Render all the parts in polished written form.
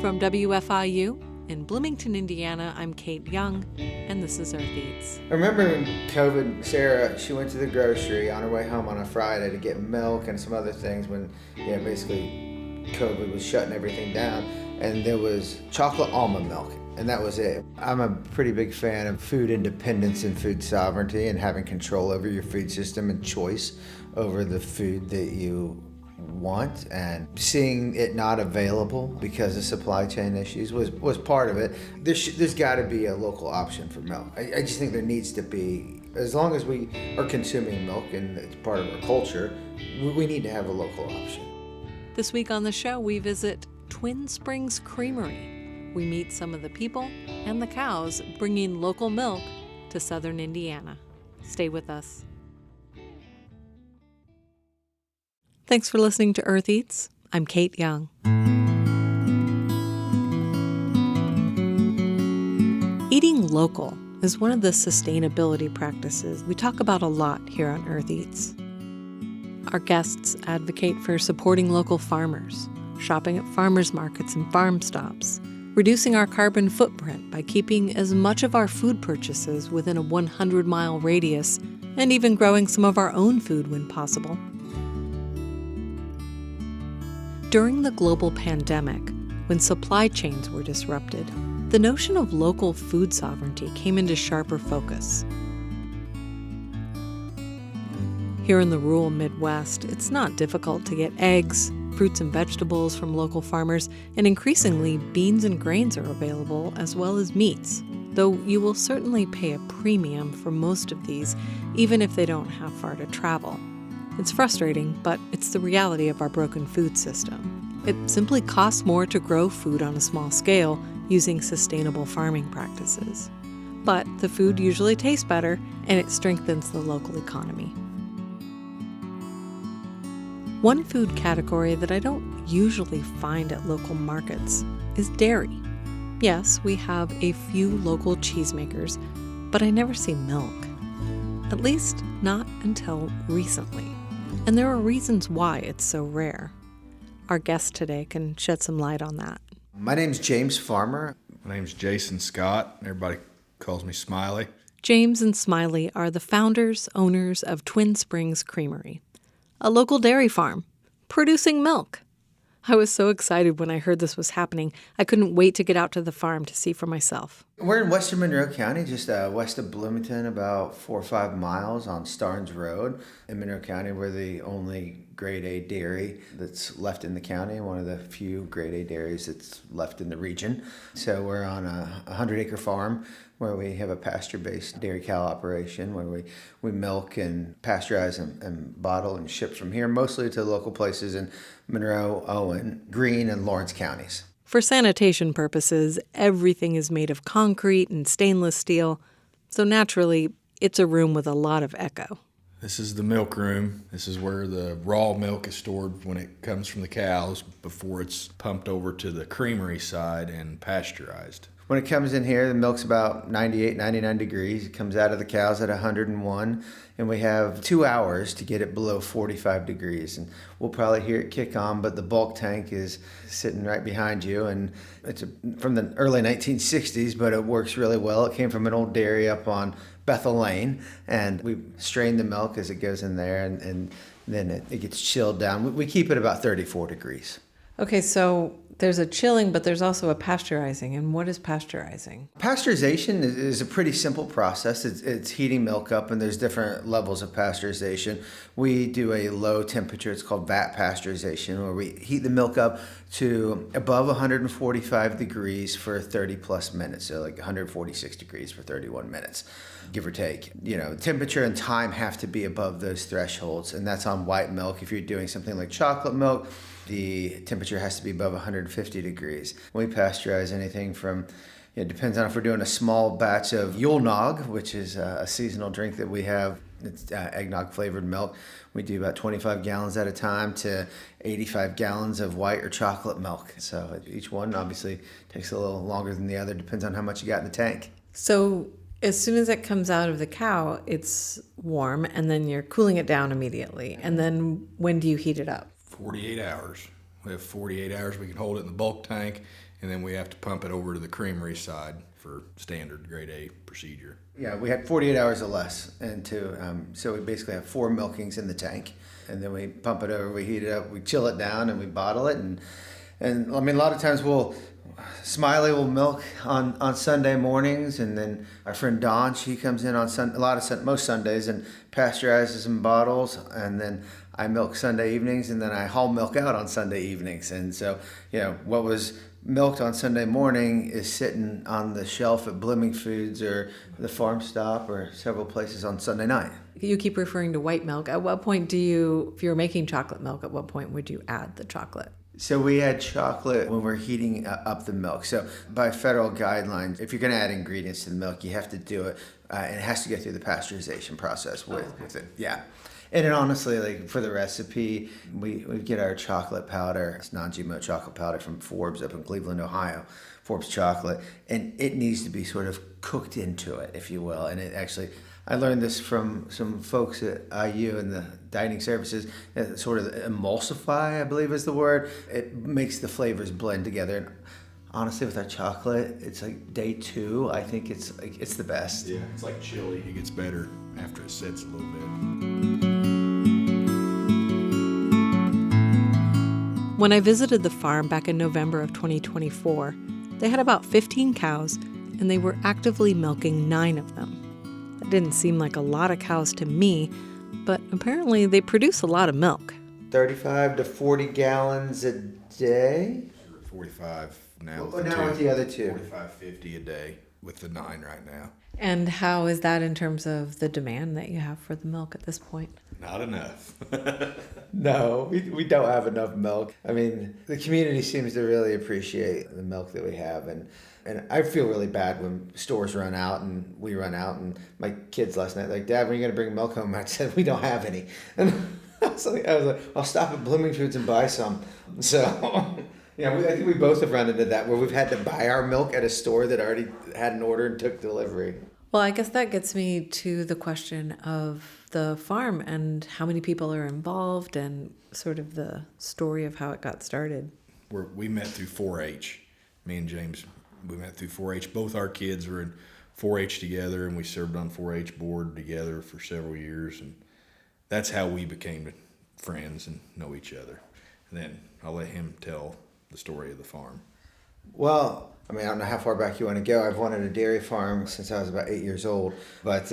From WFIU in Bloomington, Indiana, I'm Kate Young, and this is Earth Eats. I remember when COVID, Sara, she went to the grocery on her way home on a Friday to get milk and some other things when, basically COVID was shutting everything down. And there was chocolate almond milk, and that was it. I'm a pretty big fan of food independence and food sovereignty and having control over your food system and choice over the food that you want, and seeing it not available because of supply chain issues was part of it. There's got to be a local option for milk. I just think there needs to be, as long as we are consuming milk and it's part of our culture, we need to have a local option. This week on the show, we visit Twin Springs Creamery. We meet some of the people and the cows bringing local milk to southern Indiana. Stay with us. Thanks for listening to Earth Eats. I'm Kate Young. Eating local is one of the sustainability practices we talk about a lot here on Earth Eats. Our guests advocate for supporting local farmers, shopping at farmers markets and farm stops, reducing our carbon footprint by keeping as much of our food purchases within a 100-mile radius, and even growing some of our own food when possible. During the global pandemic, when supply chains were disrupted, the notion of local food sovereignty came into sharper focus. Here in the rural Midwest, it's not difficult to get eggs, fruits and vegetables from local farmers, and increasingly beans and grains are available, as well as meats, though you will certainly pay a premium for most of these, even if they don't have far to travel. It's frustrating, but it's the reality of our broken food system. It simply costs more to grow food on a small scale using sustainable farming practices. But the food usually tastes better, and it strengthens the local economy. One food category that I don't usually find at local markets is dairy. Yes, we have a few local cheesemakers, but I never see milk. At least not until recently. And there are reasons why it's so rare. Our guest today can shed some light on that. My name's James Farmer. My name's Jason Scott. Everybody calls me Smiley. James and Smiley are the founders, owners of Twin Springs Creamery, a local dairy farm producing milk. I was so excited when I heard this was happening. I couldn't wait to get out to the farm to see for myself. We're in western Monroe County, just west of Bloomington, about 4 or 5 miles on Starnes Road. In Monroe County, we're the only grade A dairy that's left in the county, one of the few grade A dairies that's left in the region. So we're on a 100-acre farm where we have a pasture-based dairy cow operation where we milk and pasteurize and bottle and ship from here, mostly to local places in Monroe, Owen, Greene, and Lawrence counties. For sanitation purposes, everything is made of concrete and stainless steel, so naturally, it's a room with a lot of echo. This is the milk room. This is where the raw milk is stored when it comes from the cows before it's pumped over to the creamery side and pasteurized. When it comes in here, the milk's about 98, 99 degrees. It comes out of the cows at 101, and we have 2 hours to get it below 45 degrees. And we'll probably hear it kick on, but the bulk tank is sitting right behind you, and it's from the early 1960s, but it works really well. It came from an old dairy up on Bethel Lane, and we strain the milk as it goes in there, and then it gets chilled down. We keep it about 34 degrees. Okay, so there's a chilling, but there's also a pasteurizing. And what is pasteurizing? Pasteurization is a pretty simple process. It's heating milk up, and there's different levels of pasteurization. We do a low temperature, it's called vat pasteurization, where we heat the milk up to above 145 degrees for 30 plus minutes, so like 146 degrees for 31 minutes, give or take. Temperature and time have to be above those thresholds, and that's on white milk. If you're doing something like chocolate milk, the temperature has to be above 150 degrees. We pasteurize anything from, it depends on if we're doing a small batch of Yule Nog, which is a seasonal drink that we have. It's eggnog flavored milk. We do about 25 gallons at a time to 85 gallons of white or chocolate milk. So each one obviously takes a little longer than the other, depends on how much you got in the tank. So as soon as it comes out of the cow, it's warm, and then you're cooling it down immediately. And then when do you heat it up? 48 hours. We have 48 hours. We can hold it in the bulk tank, and then we have to pump it over to the creamery side for standard grade A procedure. Yeah, we had 48 hours or less so we basically have 4 milkings in the tank, and then we pump it over, we heat it up, we chill it down, and we bottle it. And I mean, a lot of times Smiley will milk on Sunday mornings, and then our friend Dawn, she comes in on most Sundays and pasteurizes and bottles, and then I milk Sunday evenings, and then I haul milk out on Sunday evenings. And so, what was milked on Sunday morning is sitting on the shelf at Blooming Foods or the Farm Stop or several places on Sunday night. You keep referring to white milk. At what point if you're making chocolate milk, at what point would you add the chocolate? So we add chocolate when we're heating up the milk. So by federal guidelines, if you're going to add ingredients to the milk, you have to do it, and it has to go through the pasteurization process with it. Yeah. And then honestly, like for the recipe, we get our chocolate powder. It's non-GMO chocolate powder from Forbes up in Cleveland, Ohio, Forbes chocolate. And it needs to be sort of cooked into it, if you will. And it actually, I learned this from some folks at IU in the dining services, sort of emulsify, I believe is the word. It makes the flavors blend together. And honestly, with our chocolate, it's like day 2. I think it's the best. Yeah, it's like chili. It gets better after it sets a little bit. When I visited the farm back in November of 2024, they had about 15 cows, and they were actively milking 9 of them. That didn't seem like a lot of cows to me, but apparently they produce a lot of milk. 35 to 40 gallons a day? 45 now. Well, now with the other 2. 45, 50 a day with the 9 right now. And how is that in terms of the demand that you have for the milk at this point? Not enough. No, we don't have enough milk. I mean, the community seems to really appreciate the milk that we have. And I feel really bad when stores run out and we run out. And my kids last night, like, Dad, when are you going to bring milk home? I said, we don't have any. And I was like, I'll stop at Blooming Foods and buy some. So, yeah, I think we both have run into that where we've had to buy our milk at a store that already had an order and took delivery. Well, I guess that gets me to the question of the farm and how many people are involved and sort of the story of how it got started. We met through 4-H. Me and James, we met through 4-H. Both our kids were in 4-H together, and we served on 4-H board together for several years. And that's how we became friends and know each other. And then I'll let him tell the story of the farm. Well, I mean, I don't know how far back you want to go. I've wanted a dairy farm since I was about 8 years old. But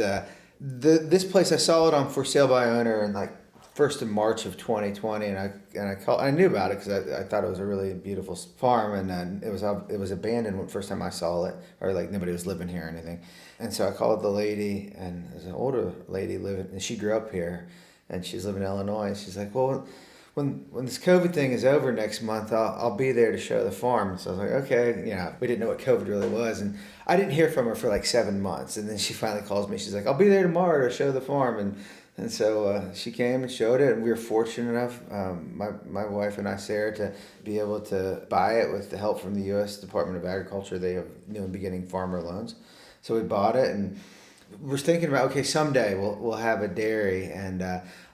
this place, I saw it on For Sale by Owner in like 1st of March of 2020, and I knew about it because I thought it was a really beautiful farm, and it was abandoned when first time I saw it, or like nobody was living here or anything. And so I called the lady, and there's an older lady living, and she grew up here, and she's living in Illinois. And she's like, well, when this COVID thing is over next month, I'll be there to show the farm. So I was like, okay, we didn't know what COVID really was. And I didn't hear from her for like 7 months. And then she finally calls me. She's like, I'll be there tomorrow to show the farm. And so she came and showed it. And we were fortunate enough, my wife and I, Sara, to be able to buy it with the help from the U.S. Department of Agriculture. They have new and beginning farmer loans. So we bought it, and we're thinking about, okay, someday we'll have a dairy. And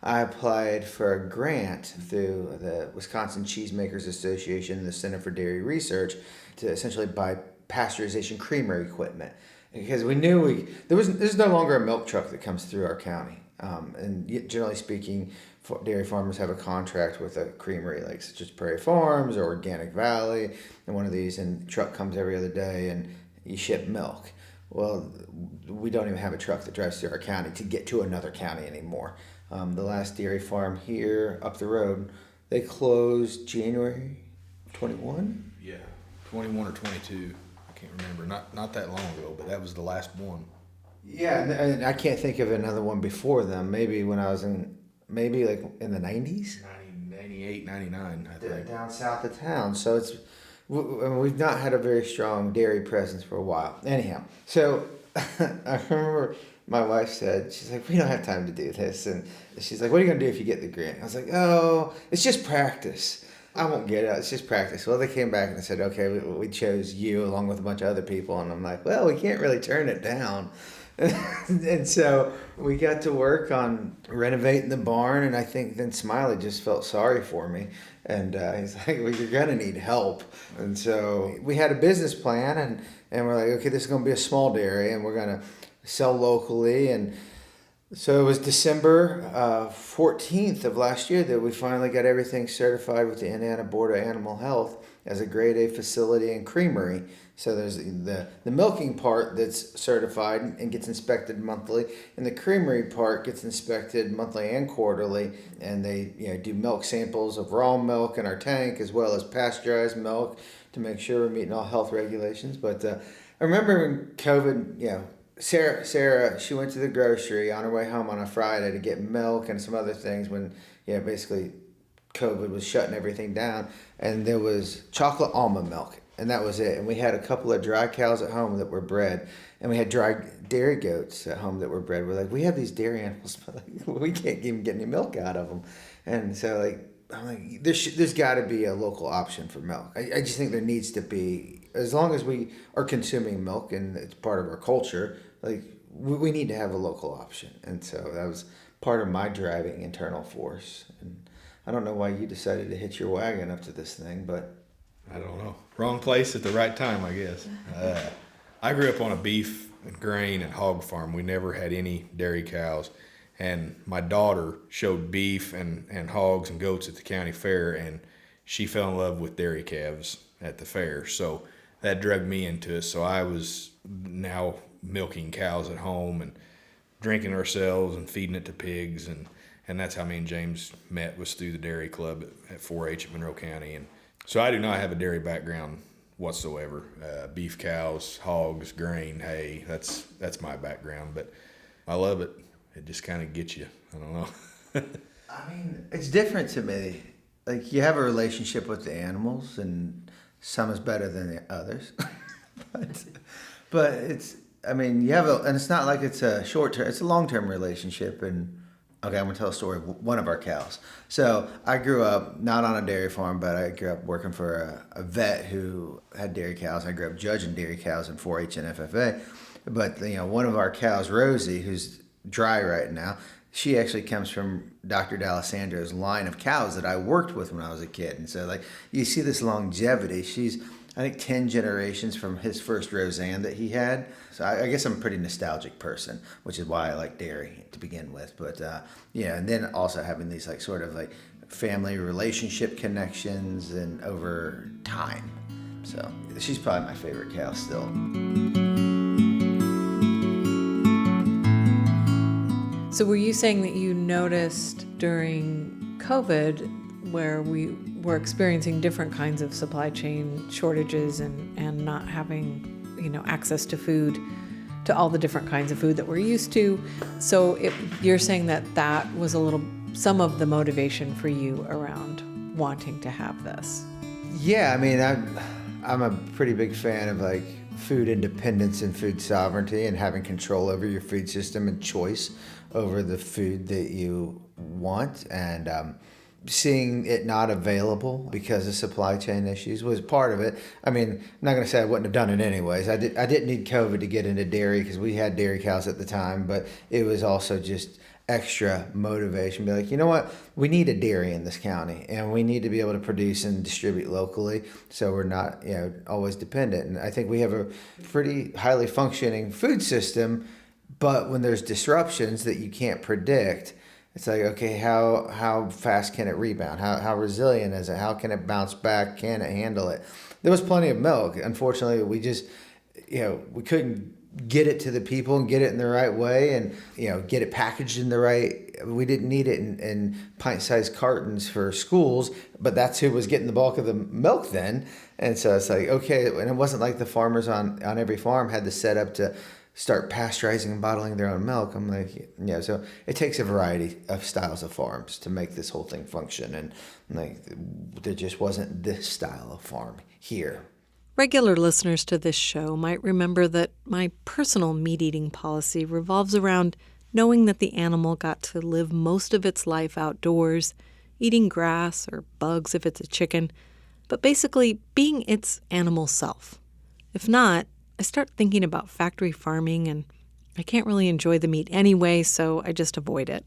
I applied for a grant through the Wisconsin Cheesemakers Association and the Center for Dairy Research to essentially buy pasteurization creamery equipment, because we knew there's no longer a milk truck that comes through our county. And generally speaking, dairy farmers have a contract with a creamery like such as Prairie Farms or Organic Valley, and one of these, and truck comes every other day and you ship milk. Well, we don't even have a truck that drives through our county to get to another county anymore. The last dairy farm here up the road, they closed January 21? Yeah, 21 or 22. I can't remember. Not that long ago, but that was the last one. Yeah, and I can't think of another one before them. Maybe when I was maybe like in the 90s? 98, 99, I think. Down south of town. So we've not had a very strong dairy presence for a while. Anyhow, so I remember my wife said, she's like, we don't have time to do this. And she's like, what are you going to do if you get the grant? I was like, oh, it's just practice. I won't get it. It's just practice. Well, they came back and they said, okay, we chose you along with a bunch of other people. And I'm like, well, we can't really turn it down. And so we got to work on renovating the barn, and I think then Smiley just felt sorry for me. And he's like, well, you're going to need help. And so we had a business plan, and we're like, okay, this is going to be a small dairy, and we're going to sell locally. And so it was December 14th of last year that we finally got everything certified with the Indiana Board of Animal Health as a grade A facility and creamery. So there's the milking part that's certified and gets inspected monthly, and the creamery part gets inspected monthly and quarterly. And they do milk samples of raw milk in our tank as well as pasteurized milk to make sure we're meeting all health regulations. But I remember when COVID, Sara, she went to the grocery on her way home on a Friday to get milk and some other things when, basically COVID was shutting everything down. And there was chocolate almond milk, and that was it. And we had a couple of dry cows at home that were bred, and we had dry dairy goats at home that were bred. We're like, we have these dairy animals, but we can't even get any milk out of them. And so I'm like, there's got to be a local option for milk. I just think there needs to be, as long as we are consuming milk and it's part of our culture, we need to have a local option. And so that was part of my driving internal force. And I don't know why you decided to hitch your wagon up to this thing, but I don't know. Wrong place at the right time, I guess. I grew up on a beef and grain and hog farm. We never had any dairy cows. And my daughter showed beef and hogs and goats at the county fair, and she fell in love with dairy calves at the fair. So that dragged me into it. So I was now milking cows at home and drinking ourselves and feeding it to pigs. And that's how me and James met, was through the dairy club at 4-H at Monroe County. And so I do not have a dairy background whatsoever. Beef cows, hogs, grain, hay, that's my background. But I love it. It just kind of gets you. I don't know. I mean, it's different to me. You have a relationship with the animals, and some is better than the others. but it's, you have and it's not like it's a short term, it's a long term relationship. And okay, I'm going to tell a story of one of our cows. So I grew up not on a dairy farm, but I grew up working for a vet who had dairy cows. I grew up judging dairy cows in 4-H and FFA. But, one of our cows, Rosie, who's dry right now, she actually comes from Dr. D'Alessandro's line of cows that I worked with when I was a kid. And so, you see this longevity. She's, I think, 10 generations from his first Roseanne that he had. So I guess I'm a pretty nostalgic person, which is why I like dairy to begin with. But, and then also having these, family relationship connections and over time. So she's probably my favorite cow still. So were you saying that you noticed during COVID, where we were experiencing different kinds of supply chain shortages and not having, access to food, to all the different kinds of food that we're used to? So you're saying that was some of the motivation for you around wanting to have this? Yeah, I'm a pretty big fan of food independence and food sovereignty and having control over your food system and choice over the food that you want. And seeing it not available because of supply chain issues was part of it. I'm not going to say I wouldn't have done it anyways. I didn't need COVID to get into dairy because we had dairy cows at the time, but it was also just extra motivation. Be like, you know what? We need a dairy in this county, and we need to be able to produce and distribute locally, so we're not, always dependent. And I think we have a pretty highly functioning food system, but when there's disruptions that you can't predict, it's like, okay, how fast can it rebound? How resilient is it? How can it bounce back? Can it handle it? There was plenty of milk. Unfortunately, we just, we couldn't get it to the people and get it in the right way and, get it packaged in the right. We didn't need it in pint-sized cartons for schools, but that's who was getting the bulk of the milk then. And so it's like, okay, and it wasn't like the farmers on every farm had the setup to start pasteurizing and bottling their own milk. I'm like, so it takes a variety of styles of farms to make this whole thing function. And there just wasn't this style of farm here. Regular listeners to this show might remember that my personal meat-eating policy revolves around knowing that the animal got to live most of its life outdoors, eating grass or bugs if it's a chicken, but basically being its animal self. If not, I start thinking about factory farming and I can't really enjoy the meat anyway, so I just avoid it.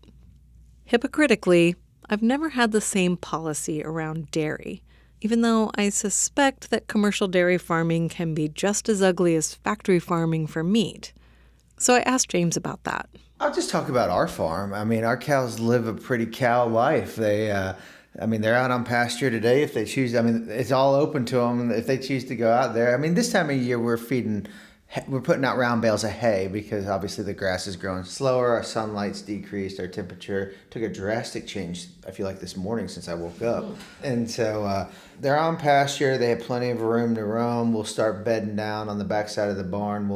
Hypocritically, I've never had the same policy around dairy, even though I suspect that commercial dairy farming can be just as ugly as factory farming for meat. So I asked James about that. I'll just talk about our farm. I mean, our cows live a pretty cow life. They're out on pasture today if they choose. I mean, it's all open to them if they choose to go out there. I mean, this time of year we're putting out round bales of hay because obviously the grass is growing slower, our sunlight's decreased, our temperature took a drastic change, I feel like this morning since I woke up. And so they're on pasture, they have plenty of room to roam. We'll start bedding down on the backside of the barn.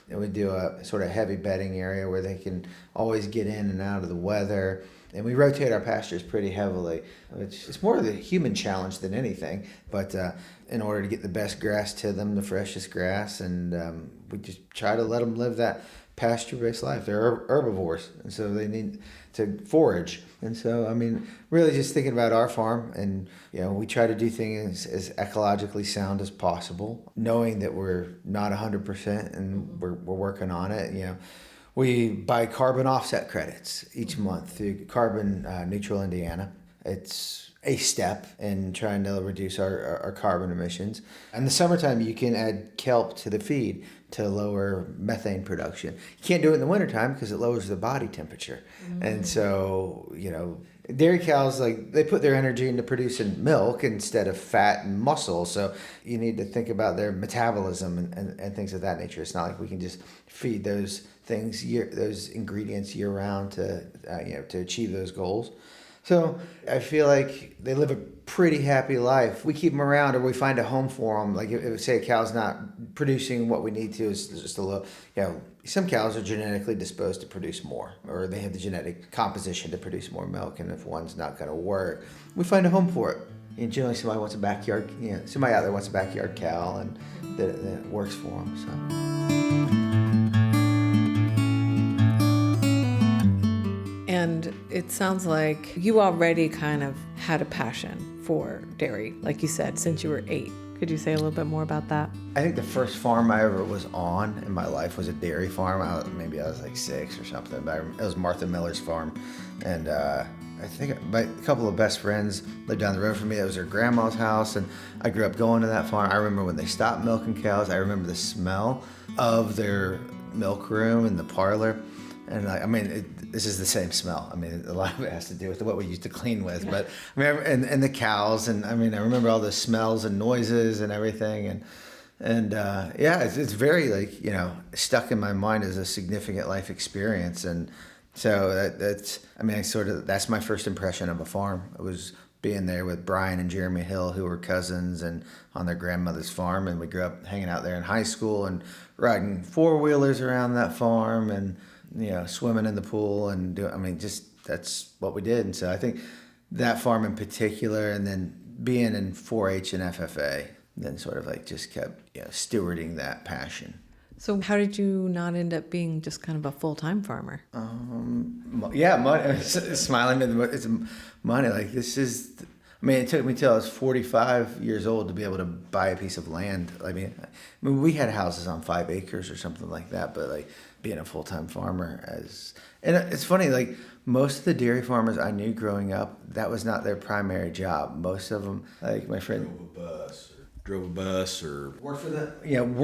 We do a sort of heavy bedding area where they can always get in and out of the weather. And we rotate our pastures pretty heavily, which is more of the human challenge than anything. But in order to get the best grass to them, the freshest grass, and we just try to let them live that pasture-based life. They're herbivores, and so they need to forage. And so, I mean, really just thinking about our farm, and we try to do things as ecologically sound as possible, knowing that we're not 100%, and we're working on it. We buy carbon offset credits each month through Carbon Neutral Indiana. It's a step in trying to reduce our carbon emissions. In the summertime, you can add kelp to the feed to lower methane production. You can't do it in the wintertime because it lowers the body temperature. Mm-hmm. And so, dairy cows, they put their energy into producing milk instead of fat and muscle. So you need to think about their metabolism and things of that nature. It's not like we can just feed those ingredients year round to achieve those goals. So I feel like they live a pretty happy life. We keep them around, or we find a home for them. Like if say a cow's not producing what we need to, it's just a little, some cows are genetically disposed to produce more, or they have the genetic composition to produce more milk. And if one's not going to work, we find a home for it. And generally somebody wants a backyard, somebody out there wants a backyard cow, and that works for them. So. And it sounds like you already kind of had a passion for dairy, like you said, since you were 8. Could you say a little bit more about that? I think the first farm I ever was on in my life was a dairy farm. Maybe I was like 6 or something, but it was Martha Miller's farm. And I think a couple of best friends lived down the road from me. That was their grandma's house, and I grew up going to that farm. I remember when they stopped milking cows. I remember the smell of their milk room and the parlor. And this is the same smell. I mean, a lot of it has to do with what we used to clean with. But and the cows, and I remember all the smells and noises and everything. And it's very stuck in my mind as a significant life experience. And so that's my first impression of a farm. It was being there with Brian and Jeremy Hill, who were cousins, and on their grandmother's farm. And we grew up hanging out there in high school and riding 4-wheelers around that farm, and swimming in the pool, and that's what we did. And so I think that farm in particular, and then being in 4-H and FFA, then sort of just kept stewarding that passion. So how did you not end up being just kind of a full-time farmer? Money. Smiling it's money. It took me till I was 45 years old to be able to buy a piece of land. We had houses on 5 acres or something like that, but being a full-time farmer and it's funny, most of the dairy farmers I knew growing up, that was not their primary job. Most of them, my friend, drove a bus or worked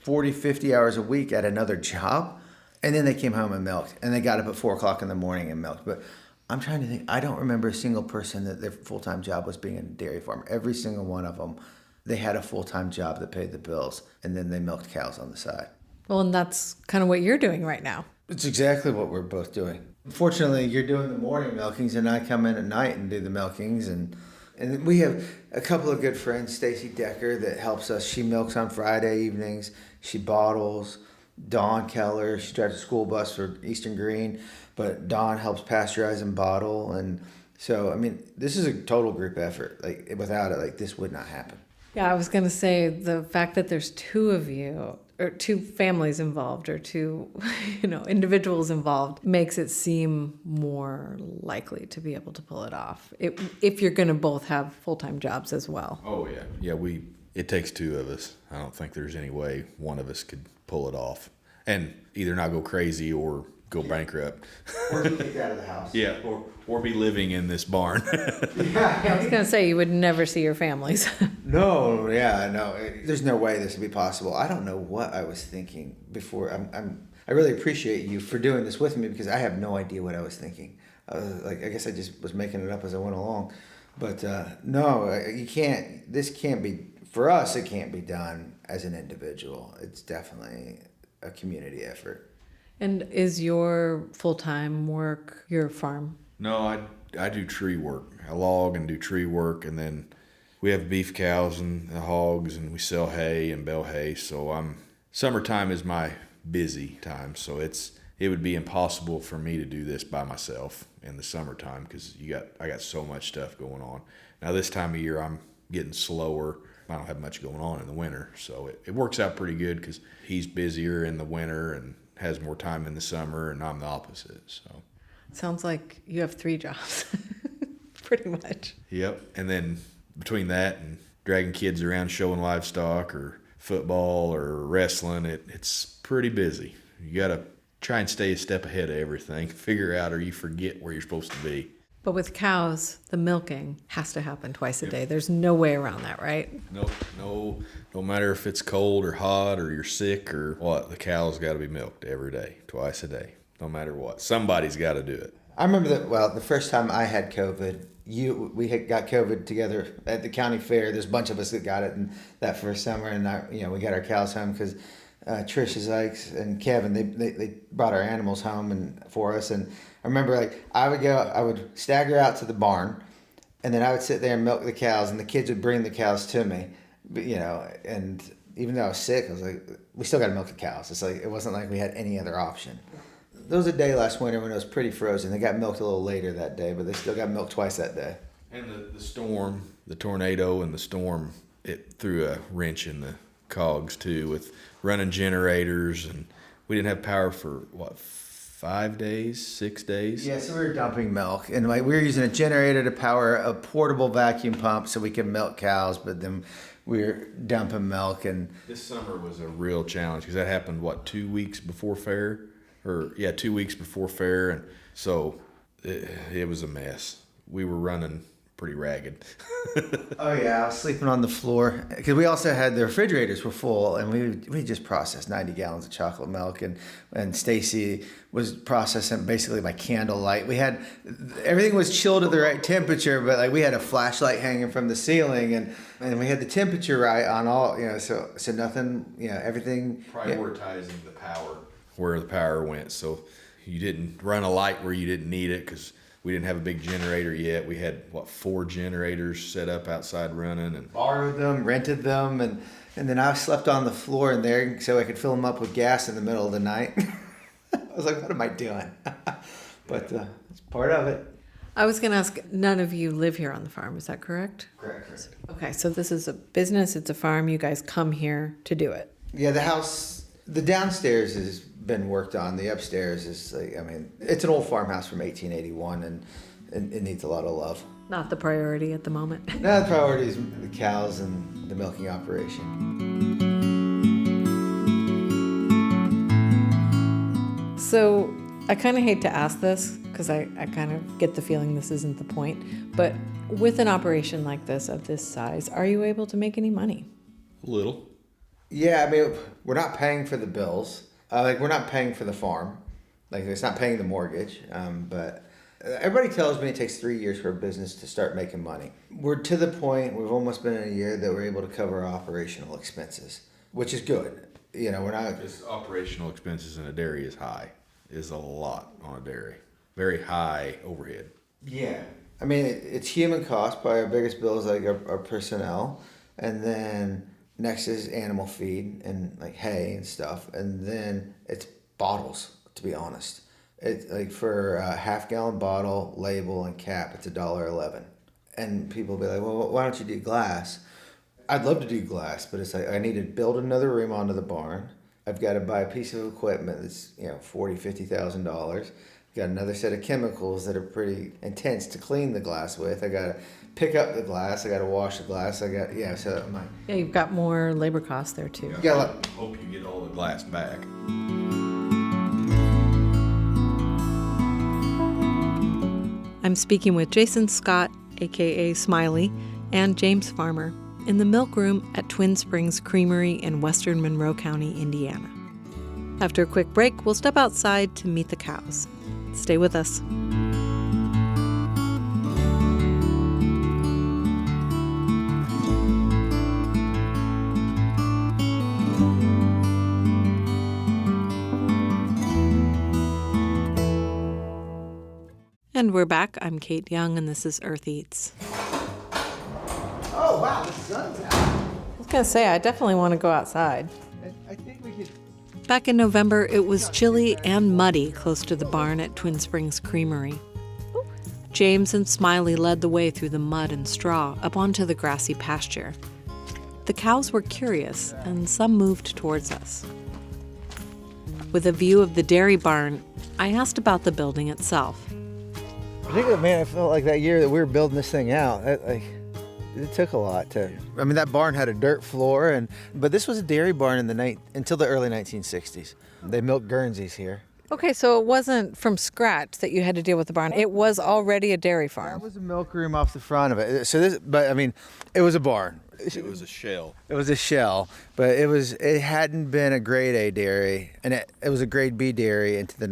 40, 50 hours a week at another job, and then they came home and milked, and they got up at 4:00 in the morning and milked. But I'm trying to think, I don't remember a single person that their full-time job was being a dairy farmer. Every single one of them, they had a full-time job that paid the bills, and then they milked cows on the side. Well, and that's kind of what you're doing right now. It's exactly what we're both doing. Fortunately, you're doing the morning milkings, and I come in at night and do the milkings. And we have a couple of good friends, Stacy Decker, that helps us. She milks on Friday evenings. She bottles. Dawn Keller, she drives a school bus for Eastern Green, but Dawn helps pasteurize and bottle. And so, this is a total group effort. Without it, this would not happen. Yeah, I was going to say the fact that there's 2 of you, or 2 families involved, or 2, individuals involved, makes it seem more likely to be able to pull it off. If you're going to both have full-time jobs as well. Oh yeah. It takes 2 of us. I don't think there's any way one of us could pull it off. and either not go crazy or go bankrupt. Or be kicked out of the house. Yeah, or be living in this barn. I was going to say, you would never see your families. No, there's no way this would be possible. I don't know what I was thinking before. I really appreciate you for doing this with me because I have no idea what I was thinking. I guess I just was making it up as I went along. But no, you can't. This can't be for us. It can't be done as an individual. It's definitely a community effort. And is your full-time work your farm? No, I do tree work. I log and do tree work, and then we have beef cows and the hogs, and we sell hay and bale hay. So summertime is my busy time. So it would be impossible for me to do this by myself in the summertime because I got so much stuff going on. Now this time of year I'm getting slower. I don't have much going on in the winter, so it works out pretty good because he's busier in the winter and has more time in the summer, and I'm the opposite. So Sounds like you have 3 jobs, pretty much. yep. And then between that and dragging kids around showing livestock or football or wrestling, it's pretty busy. You got to try and stay a step ahead of everything, figure out or you forget where you're supposed to be. But with cows, the milking has to happen twice a day. There's no way around that, right? No matter if it's cold or hot or you're sick or what, the cow's got to be milked every day, twice a day, no matter what. Somebody's got to do it. I remember the first time I had COVID, we had got COVID together at the county fair. There's a bunch of us that got it in that first summer, and we got our cows home because Trish, Zykes, and Kevin they brought our animals home and for us. And I remember I would stagger out to the barn, and then I would sit there and milk the cows, and the kids would bring the cows to me, but, and even though I was sick, I was like, we still got to milk the cows. It's like it wasn't like we had any other option. There was a day last winter when it was pretty frozen. They got milked a little later that day, but they still got milked twice that day. And the storm, the tornado and the storm, it threw a wrench in the cogs too with running generators, and we didn't have power for 5 days, 6 days? Yeah, so we were dumping milk, and we were using a generator to power a portable vacuum pump so we could milk cows, but then we were dumping milk. And this summer was a real challenge because that happened 2 weeks before fair? 2 weeks before fair, and so it was a mess. We were running pretty ragged. Oh yeah, I was sleeping on the floor because we also had the refrigerators were full, and we just processed 90 gallons of chocolate milk, and Stacy was processing basically by candlelight. We had everything was chilled at the right temperature, but we had a flashlight hanging from the ceiling, and we had the temperature right on all, so nothing, everything. Prioritizing the power where the power went, so you didn't run a light where you didn't need it because we didn't have a big generator yet. We had 4 generators set up outside running, and borrowed them, rented them, and then I slept on the floor in there so I could fill them up with gas in the middle of the night. I was like, what am I doing? But it's part of it. I was going to ask, none of you live here on the farm, is that correct? Correct. Okay, so this is a business, it's a farm, you guys come here to do it. Yeah, the downstairs has been worked on. The upstairs is it's an old farmhouse from 1881, and it needs a lot of love. Not the priority at the moment. Now the priority is the cows and the milking operation. So I kind of hate to ask this because I kind of get the feeling this isn't the point, but with an operation like this, of this size, are you able to make any money? a little. Yeah, we're not paying for the bills. We're not paying for the farm. It's not paying the mortgage. But everybody tells me it takes 3 years for a business to start making money. We're to the point, we've almost been in a year that we're able to cover our operational expenses, which is good. We're not... Just operational expenses in a dairy is a lot on a dairy. Very high overhead. Yeah. It's human cost. Probably our biggest bill is our personnel. And then next is animal feed and hay and stuff. And then it's bottles, to be honest. It's for a half-gallon bottle, label, and cap, it's $1.11. And people will be like, well, why don't you do glass? I'd love to do glass, but it's I need to build another room onto the barn. I've got to buy a piece of equipment that's $40,000-$50,000. Got another set of chemicals that are pretty intense to clean the glass with. I got to pick up the glass. I got to wash the glass. So I'm like... Yeah, you've got more labor costs there too. Hope you get all the glass back. I'm speaking with Jason Scott, aka Smiley, and James Farmer in the milk room at Twin Springs Creamery in western Monroe County, Indiana. After a quick break, we'll step outside to meet the cows. Stay with us. And we're back. I'm Kate Young, and this is Earth Eats. Oh, wow, the sun's out. I was going to say, I definitely want to go outside. I think we could... Back in November, it was chilly and muddy close to the barn at Twin Springs Creamery. James and Smiley led the way through the mud and straw up onto the grassy pasture. The cows were curious, and some moved towards us. With a view of the dairy barn, I asked about the building itself. Particularly, man, I felt like that year that we were building this thing out, it took a lot to... I mean, that barn had a dirt floor, but this was a dairy barn until the early 1960s. They milked Guernseys here. Okay, so it wasn't from scratch that you had to deal with the barn. It was already a dairy farm. That was a milk room off the front of it. It was a barn. It was a shell. It was a shell, but it hadn't been a grade A dairy, and it was a grade B dairy into the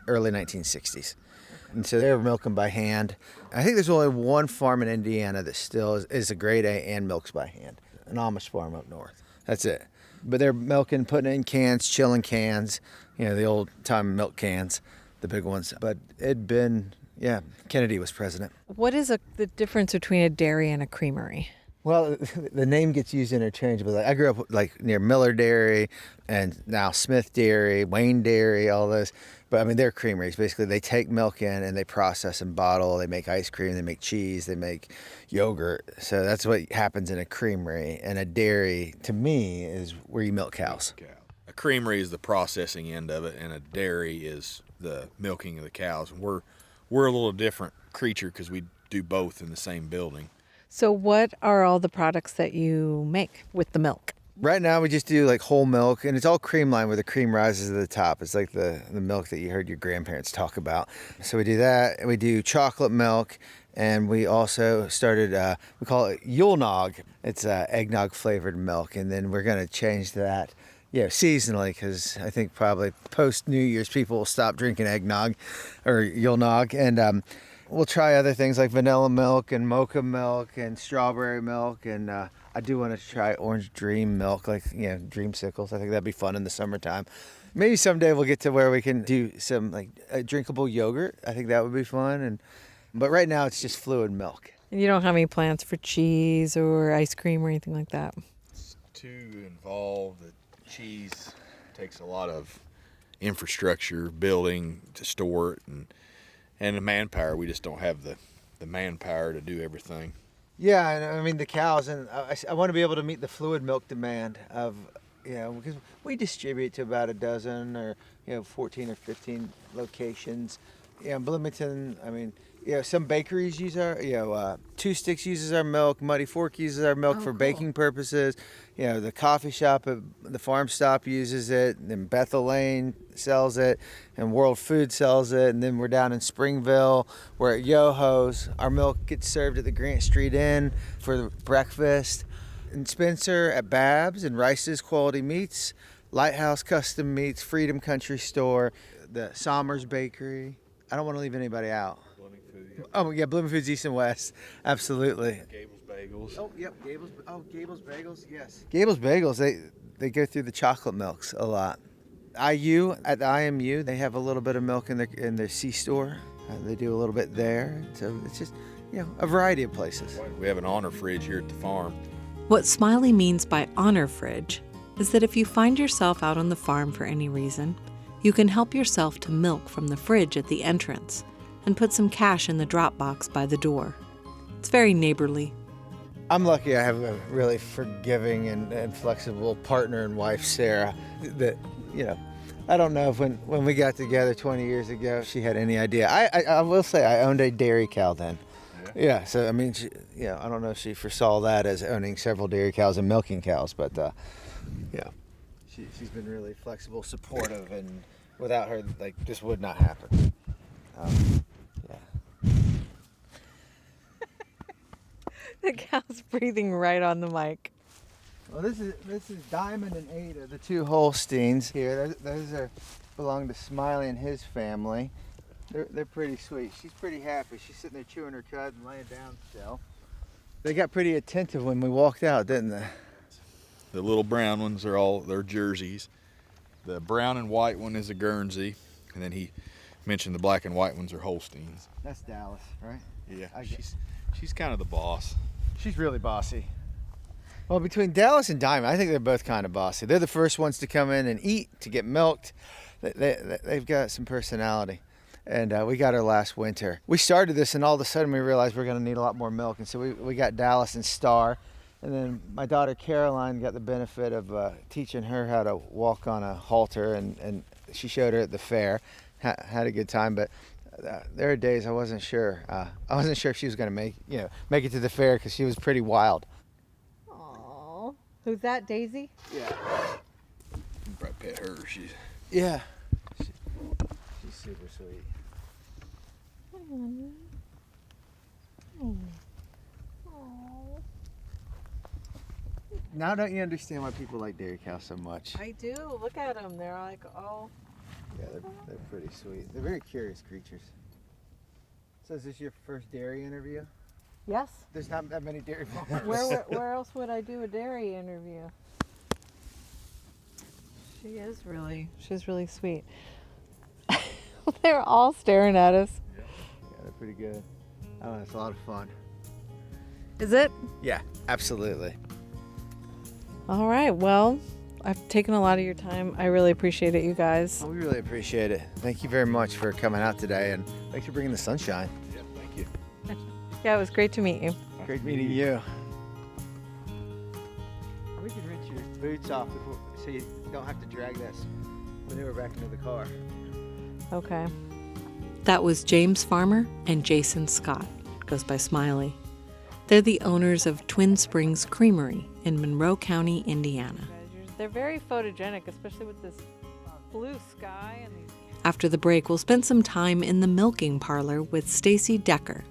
early 1960s. And so they were milking by hand. I think there's only one farm in Indiana that still is a grade A and milks by hand, an Amish farm up north. That's it. But they're milking, putting it in cans, chilling cans, the old time milk cans, the big ones. But it'd been, Kennedy was president. What is the difference between a dairy and a creamery? Well, the name gets used interchangeably. I grew up near Miller Dairy and now Smith Dairy, Wayne Dairy, all those. But I mean, they're creameries. Basically, they take milk in and they process and bottle. They make ice cream, they make cheese, they make yogurt. So that's what happens in a creamery. And a dairy, to me, is where you milk cows. A creamery is the processing end of it, and a dairy is the milking of the cows. And we're a little different creature because we do both in the same building. So what are all the products that you make with the milk? Right now we just do whole milk, and it's all cream line where the cream rises to the top. It's like the milk that you heard your grandparents talk about. So we do that, and we do chocolate milk, and we also started, we call it Yule Nog. It's eggnog flavored milk, and then we're going to change that seasonally, because I think probably post New Year's people will stop drinking eggnog or Yule Nog, and we'll try other things like vanilla milk and mocha milk and strawberry milk, and I do want to try orange dream milk, dreamsicles. I think that'd be fun in the summertime. Maybe someday we'll get to where we can do some drinkable yogurt. I think that would be fun. But right now it's just fluid milk. And you don't have any plans for cheese or ice cream or anything like that? It's too involved. The cheese takes a lot of infrastructure, building to store it, and the manpower. We just don't have the manpower to do everything. Yeah, and I mean the cows, and I want to be able to meet the fluid milk demand of, because we distribute to about a dozen or 14 or 15 locations. Bloomington, I mean, some bakeries use our, Two Sticks uses our milk, Muddy Fork uses our milk for baking purposes. The coffee shop at the Farm Stop uses it, and then Bethel Lane sells it, and World Food sells it, and then we're down in Springville, we're at Yoho's. Our milk gets served at the Grant Street Inn for breakfast. In Spencer at Babs and Rice's Quality Meats, Lighthouse Custom Meats, Freedom Country Store, the Somers Bakery. I don't want to leave anybody out. Oh, yeah, Blooming Foods East and West. Absolutely. Gables Bagels. Oh, yep, Gables Bagels, yes. Gables Bagels, they go through the chocolate milks a lot. IU, at the IMU, they have a little bit of milk in their C-store. They do a little bit there. So it's just, a variety of places. We have an honor fridge here at the farm. What Smiley means by honor fridge is that if you find yourself out on the farm for any reason, you can help yourself to milk from the fridge at the entrance and put some cash in the drop box by the door. It's very neighborly. I'm lucky I have a really forgiving and flexible partner and wife, Sara, that, I don't know if when we got together 20 years ago, she had any idea. I will say I owned a dairy cow then. Yeah, so I mean, I don't know if she foresaw that as owning several dairy cows and milking cows, but she's been really flexible, supportive, and without her, this would not happen. The cow's breathing right on the mic. Well, this is Diamond and Ada, the two Holsteins here. Those belong to Smiley and his family. They're pretty sweet. She's pretty happy. She's sitting there chewing her cud and laying down still. They got pretty attentive when we walked out, didn't they? The little brown ones they're Jerseys. The brown and white one is a Guernsey, and then he mentioned the black and white ones are Holsteins. That's Dallas, right? Yeah, she's kind of the boss. She's really bossy. Well, between Dallas and Diamond, I think they're both kind of bossy. They're the first ones to come in and eat, to get milked. They've got some personality. And we got her last winter. We started this, and all of a sudden we realized we're going to need a lot more milk. And so we got Dallas and Star. And then my daughter Caroline got the benefit of teaching her how to walk on a halter, and she showed her at the fair. Had a good time, but there are days I wasn't sure. I wasn't sure if she was going to make it to the fair because she was pretty wild. Aww. Who's that, Daisy? Yeah. You can probably pet her. She's super sweet. Now don't you understand why people like dairy cows so much? I do. Look at them. They're like, oh. Yeah, they're pretty sweet. They're very curious creatures. So is this your first dairy interview? Yes. There's not that many dairy farmers. Where else would I do a dairy interview? She's really sweet. They're all staring at us. Yeah, they're pretty good. Oh, it's a lot of fun. Is it? Yeah, absolutely. All right. Well, I've taken a lot of your time. I really appreciate it, you guys. Oh, we really appreciate it. Thank you very much for coming out today, and thanks for bringing the sunshine. Yeah, thank you. Yeah, it was great to meet you. Great meeting you. We can rinse your boots off so you don't have to drag this manure back into the car. Okay. That was James Farmer and Jason Scott, goes by Smiley. They're the owners of Twin Springs Creamery in Monroe County, Indiana. They're very photogenic, especially with this blue sky. After the break, we'll spend some time in the milking parlor with Stacy Decker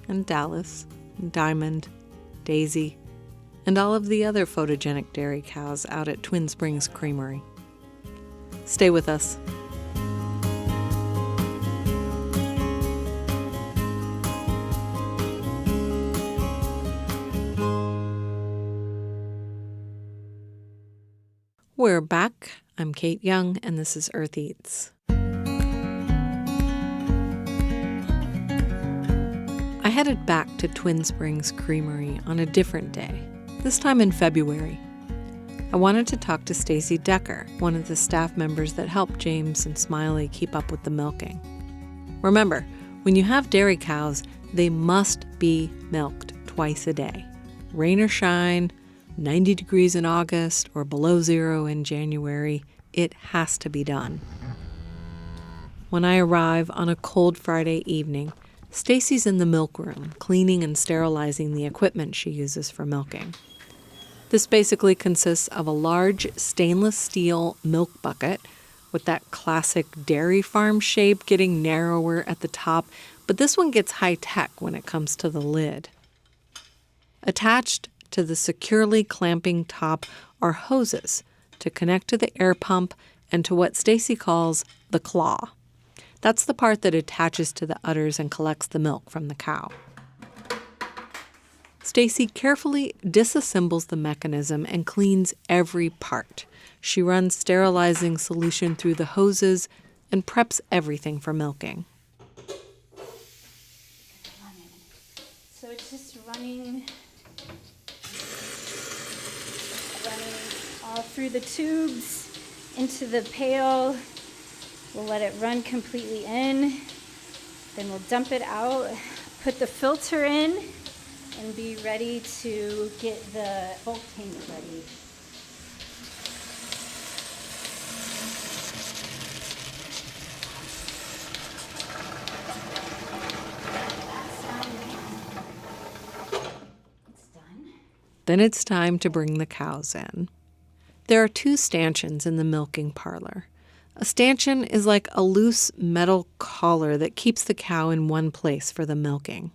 and Dallas, and Diamond, Daisy, and all of the other photogenic dairy cows out at Twin Springs Creamery. Stay with us. We're back. I'm Kate Young, and this is Earth Eats. I headed back to Twin Springs Creamery on a different day, this time in February. I wanted to talk to Stacy Decker, one of the staff members that helped James and Smiley keep up with the milking. Remember, when you have dairy cows, they must be milked twice a day. Rain or shine, 90 degrees in August or below zero in January, it has to be done. When I arrive on a cold Friday evening, Stacy's in the milk room, cleaning and sterilizing the equipment she uses for milking. This basically consists of a large stainless steel milk bucket with that classic dairy farm shape getting narrower at the top, but this one gets high-tech when it comes to the lid. Attached to the securely clamping top are hoses to connect to the air pump and to what Stacy calls the claw. That's the part that attaches to the udders and collects the milk from the cow. Stacy carefully disassembles the mechanism and cleans every part. She runs sterilizing solution through the hoses and preps everything for milking. So it's just running all through the tubes into the pail. We'll let it run completely in. Then we'll dump it out, put the filter in, and be ready to get the bulk tank ready. It's done. Then it's time to bring the cows in. There are 2 stanchions in the milking parlor. A stanchion is like a loose metal collar that keeps the cow in one place for the milking.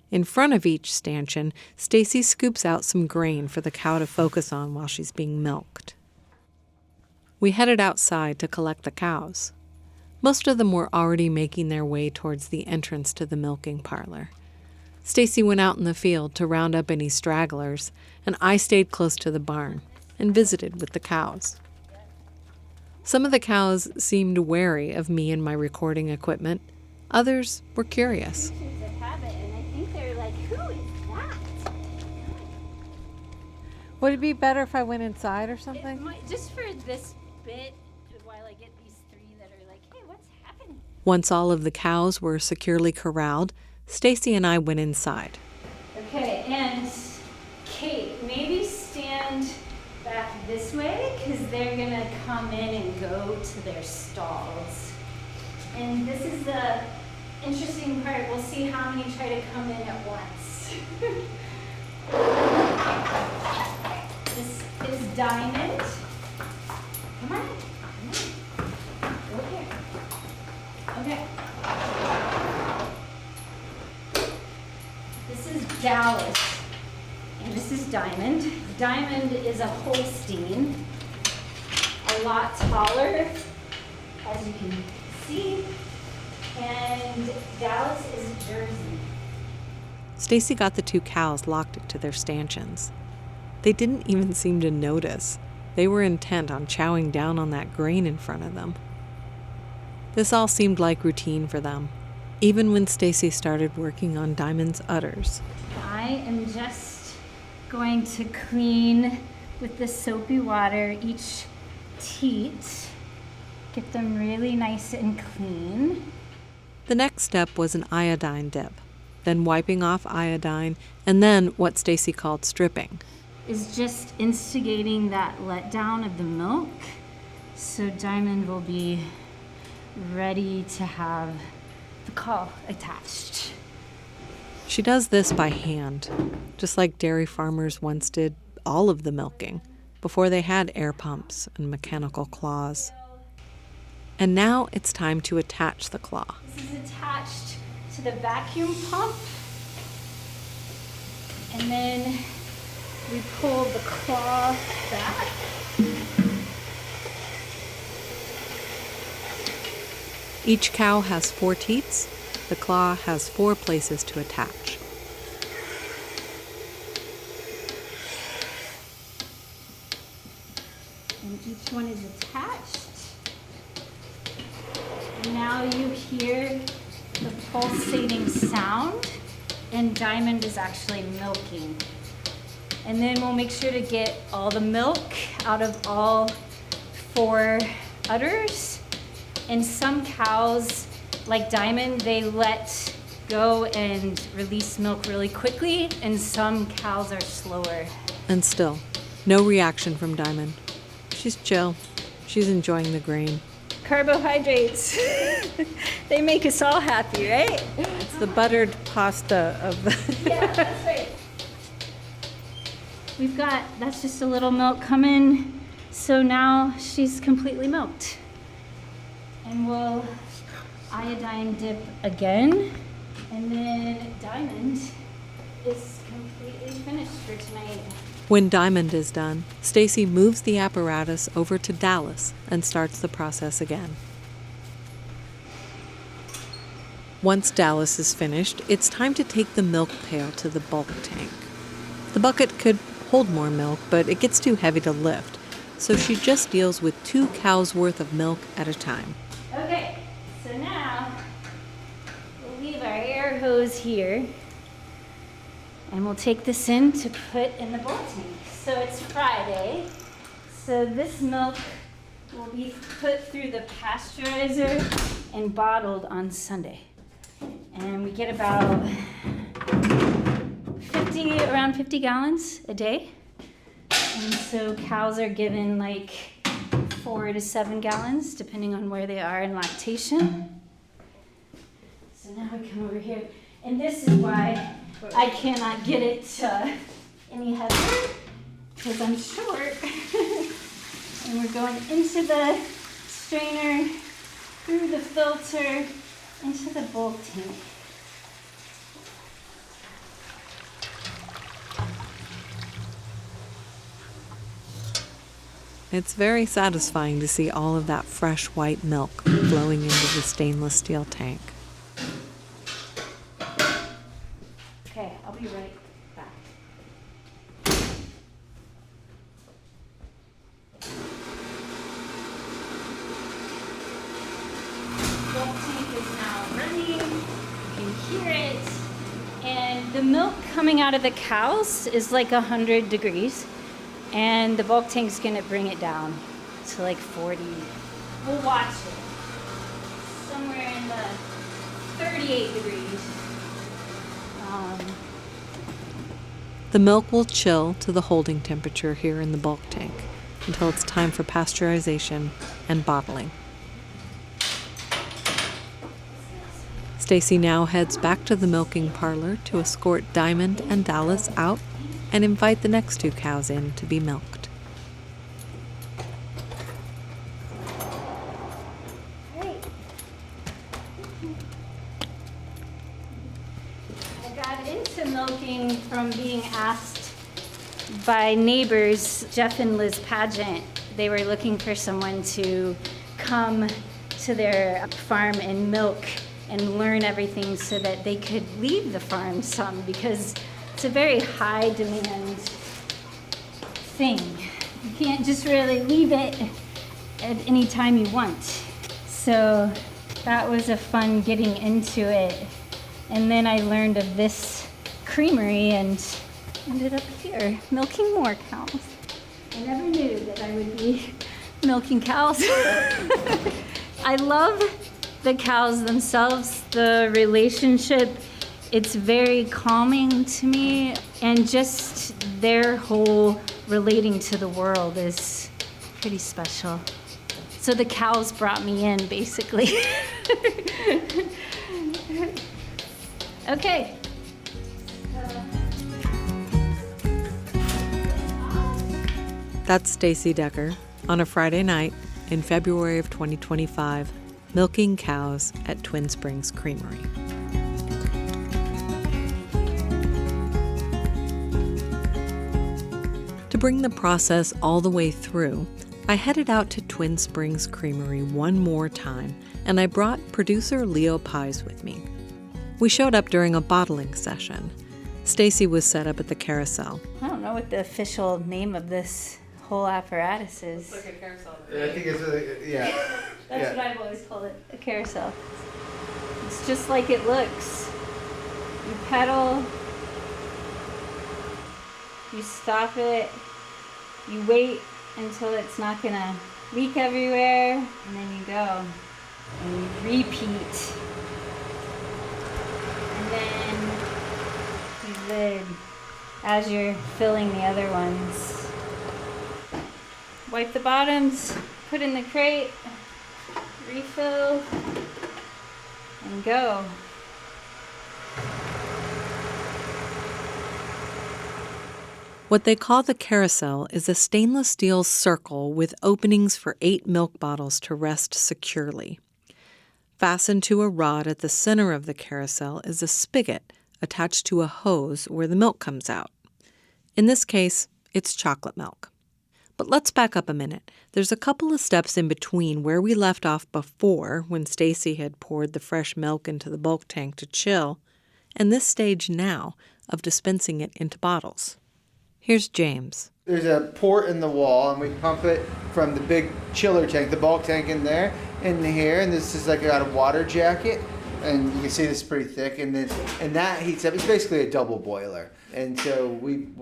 In front of each stanchion, Stacy scoops out some grain for the cow to focus on while she's being milked. We headed outside to collect the cows. Most of them were already making their way towards the entrance to the milking parlor. Stacy went out in the field to round up any stragglers, and I stayed close to the barn and visited with the cows. Some of the cows seemed wary of me and my recording equipment. Others were curious. Would it be better if I went inside or something? Just for this bit, while I get these three that are like, hey, what's happening? Once all of the cows were securely corralled, Stacy and I went inside. Okay, and Kate, maybe stand back this way because they're gonna come in and go to their stalls. And this is the interesting part. We'll see how many try to come in at once. This is Diamond. Come on. Go here. Okay. This is Dallas. And this is Diamond. Diamond is a Holstein. A lot taller, as you can see. And Dallas is Jersey. Stacy got the two cows locked to their stanchions. They didn't even seem to notice. They were intent on chowing down on that grain in front of them. This all seemed like routine for them, even when Stacy started working on Diamond's udders. I am just going to clean with the soapy water each teat, get them really nice and clean. The next step was an iodine dip, then wiping off iodine, and then what Stacy called stripping. Is just instigating that letdown of the milk, so Diamond will be ready to have the caul attached. She does this by hand, just like dairy farmers once did all of the milking, before they had air pumps and mechanical claws. And now it's time to attach the claw. This is attached to the vacuum pump, and then we pull the claw back. Each cow has 4 teats. The claw has 4 places to attach. And each one is attached. And now you hear the pulsating sound, and Diamond is actually milking. And then we'll make sure to get all the milk out of all 4 udders. And some cows, like Diamond, they let go and release milk really quickly, and some cows are slower. And still, no reaction from Diamond. She's chill. She's enjoying the grain. Carbohydrates. They make us all happy, right? It's the buttered pasta of the... Yeah, that's right. That's just a little milk coming. So now she's completely milked. And we'll iodine dip again. And then Diamond is completely finished for tonight. When Diamond is done, Stacy moves the apparatus over to Dallas and starts the process again. Once Dallas is finished, it's time to take the milk pail to the bulk tank. The bucket could hold more milk, but it gets too heavy to lift, so she just deals with 2 cows' worth of milk at a time. Okay, so now we'll leave our air hose here, and we'll take this in to put in the bulk tank. So it's Friday, so this milk will be put through the pasteurizer and bottled on Sunday. And we get about around 50 gallons a day. And so cows are given like 4 to 7 gallons, depending on where they are in lactation. So now we come over here. And this is why I cannot get it any heavier, because I'm short. And we're going into the strainer, through the filter, into the bulk tank. It's very satisfying to see all of that fresh white milk flowing into the stainless steel tank. Okay, I'll be right back. Milk tank is now running. You can hear it. And the milk coming out of the cows is like 100 degrees. And the bulk tank's gonna bring it down to like 40. We'll watch it. Somewhere in the 38 degrees. The milk will chill to the holding temperature here in the bulk tank until it's time for pasteurization and bottling. Stacy now heads back to the milking parlor to escort Diamond and Dallas out and invite the next 2 cows in to be milked. Great. I got into milking from being asked by neighbors, Jeff and Liz Pageant. They were looking for someone to come to their farm and milk and learn everything so that they could leave the farm some, because it's a very high demand thing. You can't just really leave it at any time you want. So that was a fun getting into it. And then I learned of this creamery and ended up here milking more cows. I never knew that I would be milking cows. I love the cows themselves, the relationship. It's very calming to me, and just their whole relating to the world is pretty special. So the cows brought me in, basically. Okay. That's Stacy Decker on a Friday night in February of 2025, milking cows at Twin Springs Creamery. To bring the process all the way through, I headed out to Twin Springs Creamery one more time, and I brought producer Leo Pies with me. We showed up during a bottling session. Stacy was set up at the carousel. I don't know what the official name of this whole apparatus is. It's like a carousel. I think it's yeah. That's what I've always called it, a carousel. It's just like it looks. You pedal, you stop it, you wait until it's not gonna leak everywhere, and then you go and you repeat. And then you lid as you're filling the other ones. Wipe the bottoms, put in the crate, refill, and go. What they call the carousel is a stainless steel circle with openings for 8 milk bottles to rest securely. Fastened to a rod at the center of the carousel is a spigot attached to a hose where the milk comes out. In this case, it's chocolate milk. But let's back up a minute. There's a couple of steps in between where we left off before, when Stacy had poured the fresh milk into the bulk tank to chill, and this stage now of dispensing it into bottles. Here's James. There's a port in the wall, and we pump it from the big chiller tank, the bulk tank in there, in here, and this is like got a water jacket, and you can see this is pretty thick, and that heats up. It's basically a double boiler. And so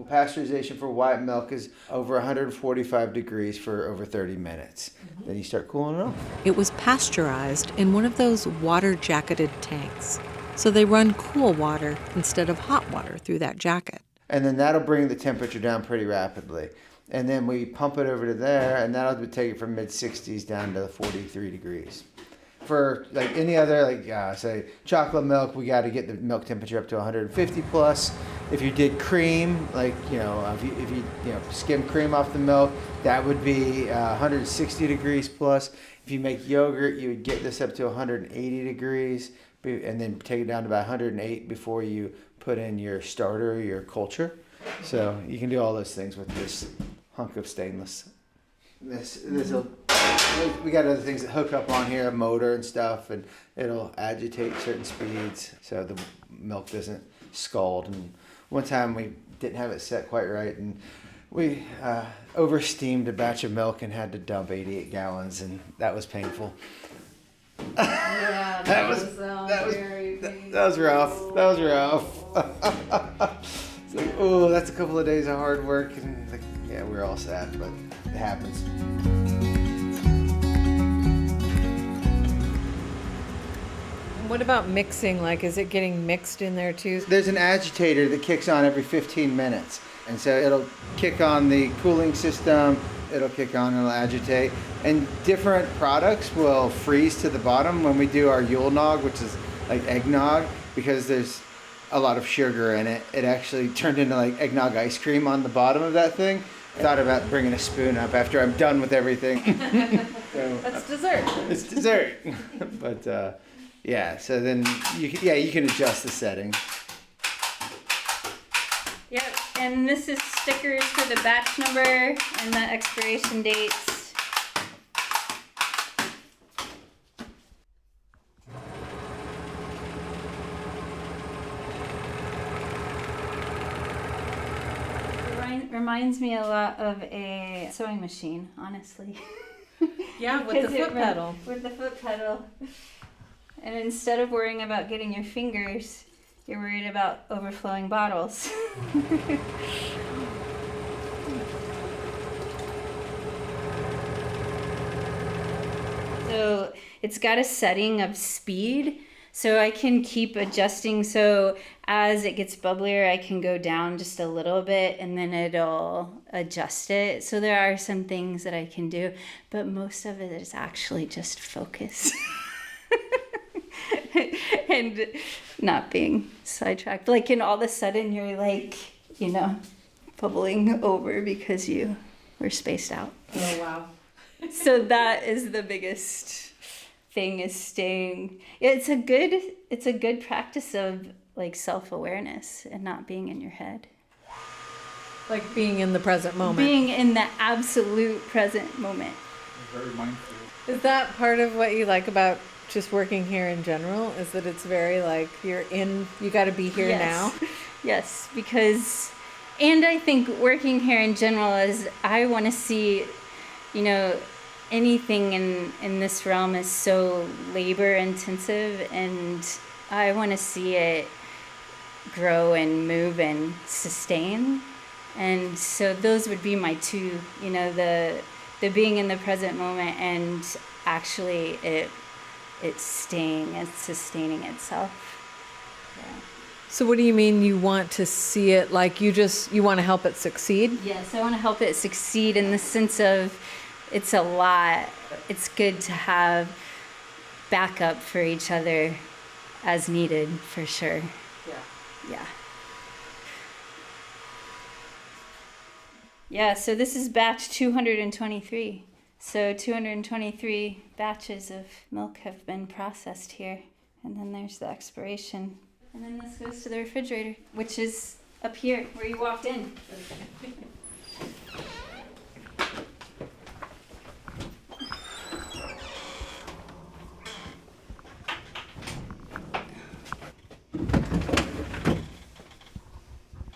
pasteurization for white milk is over 145 degrees for over 30 minutes. Then you start cooling it off. It was pasteurized in one of those water-jacketed tanks, so they run cool water instead of hot water through that jacket. And then that'll bring the temperature down pretty rapidly. And then we pump it over to there, and that'll take it from mid-60s down to 43 degrees. For like any other, say chocolate milk, we got to get the milk temperature up to 150 plus. If you did cream, if you skim cream off the milk, that would be 160 degrees plus. If you make yogurt, you would get this up to 180 degrees, and then take it down to about 108 before you put in your starter, your culture. So you can do all those things with this hunk of stainless. We got other things that hook up on here, a motor and stuff, and it'll agitate certain speeds so the milk doesn't scald. And one time we didn't have it set quite right, and we oversteamed a batch of milk and had to dump 88 gallons, and that was painful. Yeah, that was very painful. That was rough. That was rough. It's like, oh, that's a couple of days of hard work, and like, yeah, we're all sad, but it happens. What about mixing? Like, is it getting mixed in there too? There's an agitator that kicks on every 15 minutes. And so it'll kick on the cooling system, it'll kick on, it'll agitate. And different products will freeze to the bottom when we do our Yule nog, which is like eggnog, because there's a lot of sugar in it. It actually turned into like eggnog ice cream on the bottom of that thing. I thought about bringing a spoon up after I'm done with everything. So, That's dessert. it's dessert. But yeah, so then you can adjust the settings. Yep, and this is stickers for the batch number and the expiration dates. Reminds me a lot of a sewing machine, honestly. Yeah, with the foot pedal. With the foot pedal. And instead of worrying about getting your fingers, you're worried about overflowing bottles. So it's got a setting of speed, so I can keep adjusting. So as it gets bubblier, I can go down just a little bit and then it'll adjust it. So there are some things that I can do, but most of it is actually just focus. And not being sidetracked. Like, and all of a sudden you're like, bubbling over because you were spaced out. Oh, wow. So that is the biggest thing, is staying. It's a good practice of like self-awareness and not being in your head. Like being in the present moment. Being in the absolute present moment. Very mindful. Is that part of what you like about just working here in general? Is that it's very like you got to be here now? Yes, because, and I think working here in general is, I want to see, anything in this realm is so labor intensive, and I want to see it grow and move and sustain. And so those would be my two, the being in the present moment and actually it's staying and sustaining itself. Yeah. So what do you mean you want to see it, like you want to help it succeed? Yes, I want to help it succeed in the sense of it's a lot. It's good to have backup for each other as needed, for sure. Yeah. Yeah, so this is batch 223. So 223 batches of milk have been processed here. And then there's the expiration. And then this goes to the refrigerator, which is up here where you walked in.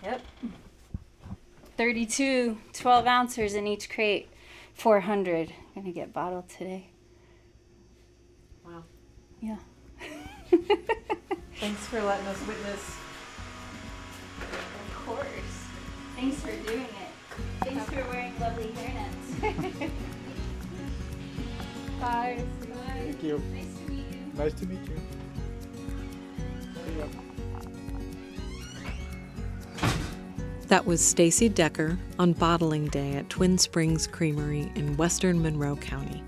Yep. 32 12-ounces in each crate. 400 gonna get bottled today. Wow. Yeah. Thanks for letting us witness. Of course. Thanks for doing it. Thanks for wearing lovely hairnets. Bye. Thank you. Nice to meet you. Nice to meet you. See ya. That was Stacy Decker on bottling day at Twin Springs Creamery in western Monroe County.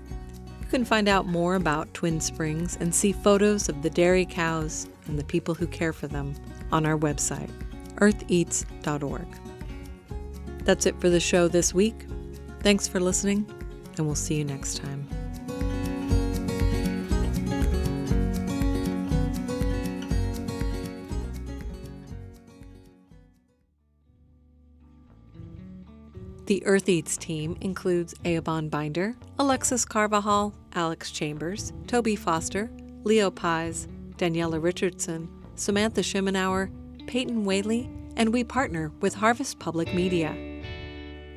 You can find out more about Twin Springs and see photos of the dairy cows and the people who care for them on our website, eartheats.org. That's it for the show this week. Thanks for listening, and we'll see you next time. The Earth Eats team includes Eobon Binder, Alexis Carvajal, Alex Chambers, Toby Foster, Leo Pies, Daniela Richardson, Samantha Shimenauer, Peyton Whaley, and we partner with Harvest Public Media.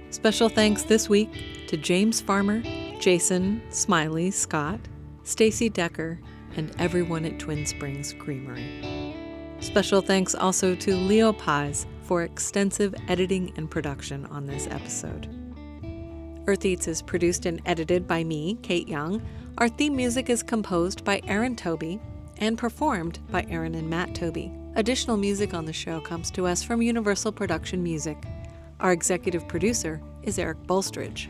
Special thanks this week to James Farmer, Jason Smiley Scott, Stacy Decker, and everyone at Twin Springs Creamery. Special thanks also to Leo Pies for extensive editing and production on this episode. Earth Eats is produced and edited by me, Kate Young. Our theme music is composed by Aaron Toby and performed by Aaron and Matt Toby. Additional music on the show comes to us from Universal Production Music. Our executive producer is Eric Bolstridge.